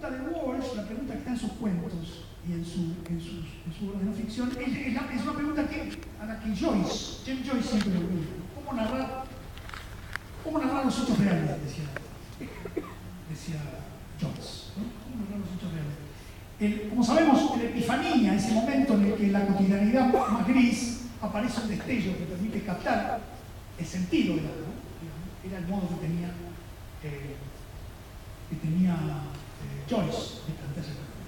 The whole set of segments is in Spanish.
pregunta de Walsh, la pregunta que está en sus cuentos y en su obra de no ficción, es una pregunta a la que James Joyce siempre le olvida. ¿Cómo narrar los hechos reales? Decía Joyce, ¿no? ¿Cómo narrar los hechos reales? Como sabemos, la epifanía, ese momento en el que en la cotidianidad más gris aparece un destello que permite captar el sentido de algo, ¿no? Era el modo que tenía Joyce de plantearse el problema.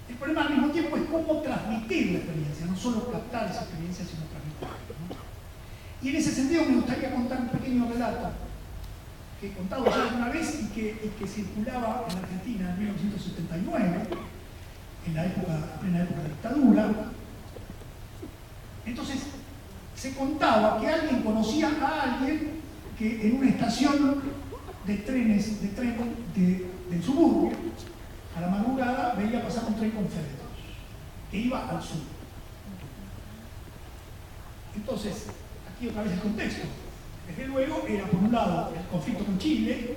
El problema al mismo tiempo es cómo transmitir la experiencia, no solo captar esa experiencia, sino transmitirla, ¿no? Y en ese sentido me gustaría contar un pequeño relato que he contado ya alguna vez y que circulaba en Argentina en 1979, en plena época de dictadura. Entonces, se contaba que alguien conocía a alguien que en una estación de tren del suburbio, a la madrugada veía pasar un tren con féretros que iba al sur. Entonces, aquí otra vez el contexto. Desde luego, era por un lado el conflicto con Chile,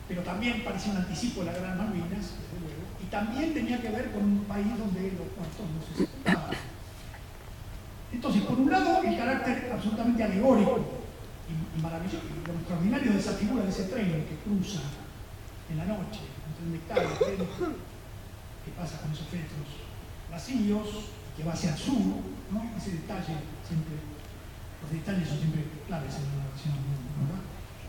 pero también parecía un anticipo de la Guerra de Malvinas, desde luego, y también tenía que ver con un país donde los muertos no se separaban. Entonces, por un lado, el carácter absolutamente alegórico y maravilloso, y lo extraordinario de esa figura de ese tren que cruza en la noche, un tren de carga, que pasa con esos féretros vacíos, que va hacia el sur, ¿no? Ese detalle siempre, los detalles son siempre claves en la narración, ¿verdad?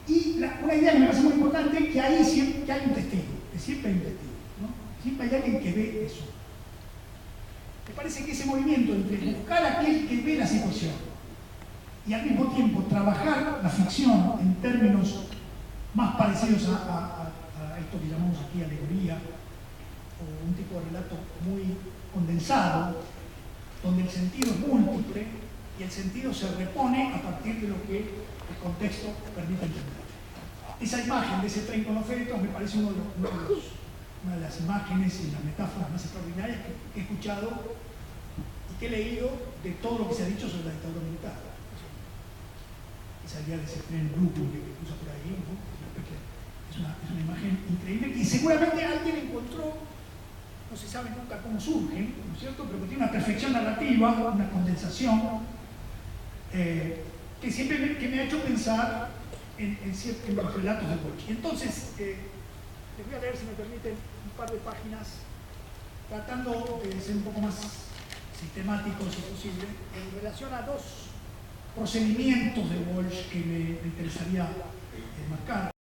Y una idea que me parece muy importante, que ahí siempre hay un testigo, que siempre hay un testigo, ¿no? Siempre hay alguien que ve eso. Me parece que ese movimiento entre buscar a aquel que ve la situación y al mismo tiempo trabajar la ficción en términos más parecidos a esto que llamamos aquí alegoría, o un tipo de relato muy condensado, donde el sentido es múltiple y el sentido se repone a partir de lo que el contexto permite entender. Esa imagen de ese tren con los féretros me parece una de las imágenes y las metáforas más extraordinarias que he escuchado y que he leído de todo lo que se ha dicho sobre la dictadura militar. Esa idea de ese tren grupo que cruza por ahí, ¿no? Es una imagen increíble y seguramente alguien encontró, no se sabe nunca cómo surge, ¿no es cierto?, pero que tiene una perfección narrativa, una condensación, que siempre me ha hecho pensar en los relatos de Walsh. Entonces, les voy a leer, si me permiten, un par de páginas, tratando de ser un poco más sistemáticos si posible, en relación a dos procedimientos de Walsh que me interesaría marcar.